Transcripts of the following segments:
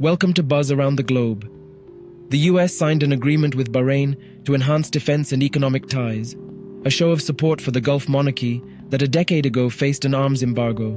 Welcome to Buzz Around the Globe. The US signed an agreement with Bahrain to enhance defense and economic ties, a show of support for the Gulf monarchy that a decade ago faced an arms embargo.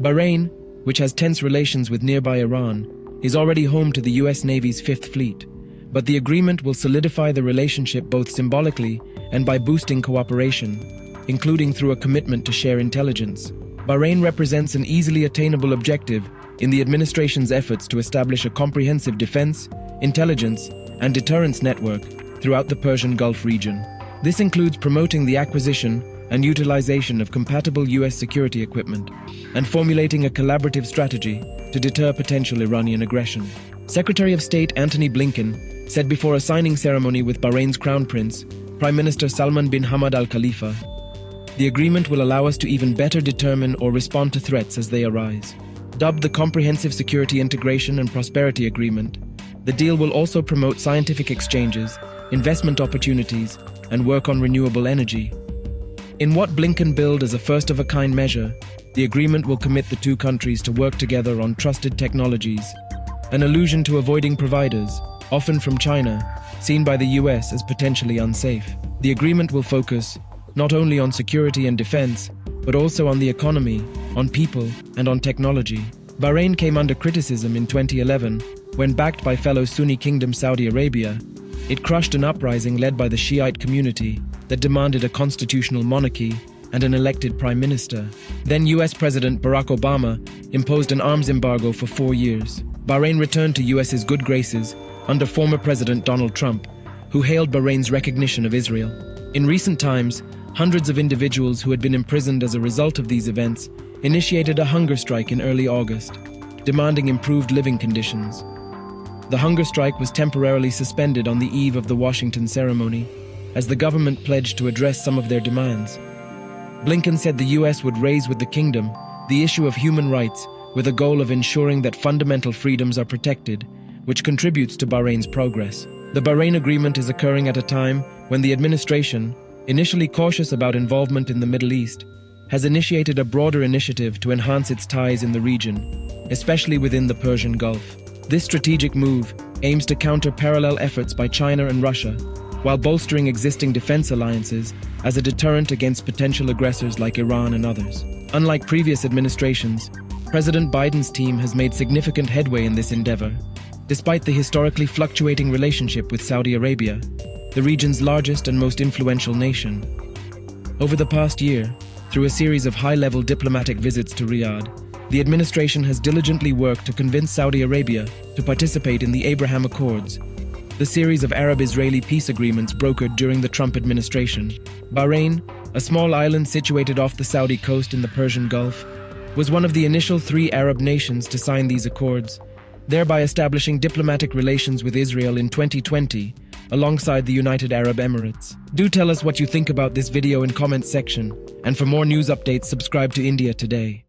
Bahrain, which has tense relations with nearby Iran, is already home to the US Navy's Fifth Fleet, but the agreement will solidify the relationship both symbolically and by boosting cooperation, including through a commitment to share intelligence. Bahrain represents an easily attainable objective in the administration's efforts to establish a comprehensive defense, intelligence, and deterrence network throughout the Persian Gulf region. This includes promoting the acquisition and utilization of compatible US security equipment and formulating a collaborative strategy to deter potential Iranian aggression. Secretary of State Antony Blinken said before a signing ceremony with Bahrain's Crown Prince, Prime Minister Salman bin Hamad al-Khalifa, "The agreement will allow us to even better determine or respond to threats as they arise." Dubbed the Comprehensive Security Integration and Prosperity Agreement, the deal will also promote scientific exchanges, investment opportunities, and work on renewable energy. In what Blinken billed as a first-of-a-kind measure, the agreement will commit the two countries to work together on trusted technologies, an allusion to avoiding providers, often from China, seen by the US as potentially unsafe. The agreement will focus not only on security and defense, but also on the economy, on people, and on technology. Bahrain came under criticism in 2011 when, backed by fellow Sunni kingdom Saudi Arabia, it crushed an uprising led by the Shiite community that demanded a constitutional monarchy and an elected prime minister. Then US President Barack Obama imposed an arms embargo for 4 years. Bahrain returned to US's good graces under former President Donald Trump, who hailed Bahrain's recognition of Israel. In recent times, hundreds of individuals who had been imprisoned as a result of these events initiated a hunger strike in early August, demanding improved living conditions. The hunger strike was temporarily suspended on the eve of the Washington ceremony, as the government pledged to address some of their demands. Blinken said the US would raise with the kingdom the issue of human rights with a goal of ensuring that fundamental freedoms are protected, which contributes to Bahrain's progress. The Bahrain agreement is occurring at a time when the administration, initially cautious about involvement in the Middle East, has initiated a broader initiative to enhance its ties in the region, especially within the Persian Gulf. This strategic move aims to counter parallel efforts by China and Russia, while bolstering existing defense alliances as a deterrent against potential aggressors like Iran and others. Unlike previous administrations, President Biden's team has made significant headway in this endeavor, despite the historically fluctuating relationship with Saudi Arabia, the region's largest and most influential nation. Over the past year, through a series of high-level diplomatic visits to Riyadh, the administration has diligently worked to convince Saudi Arabia to participate in the Abraham Accords, the series of Arab-Israeli peace agreements brokered during the Trump administration. Bahrain, a small island situated off the Saudi coast in the Persian Gulf, was one of the initial 3 Arab nations to sign these accords, thereby establishing diplomatic relations with Israel in 2020, alongside the United Arab Emirates. Do tell us what you think about this video in comments section, and for more news updates, subscribe to India Today.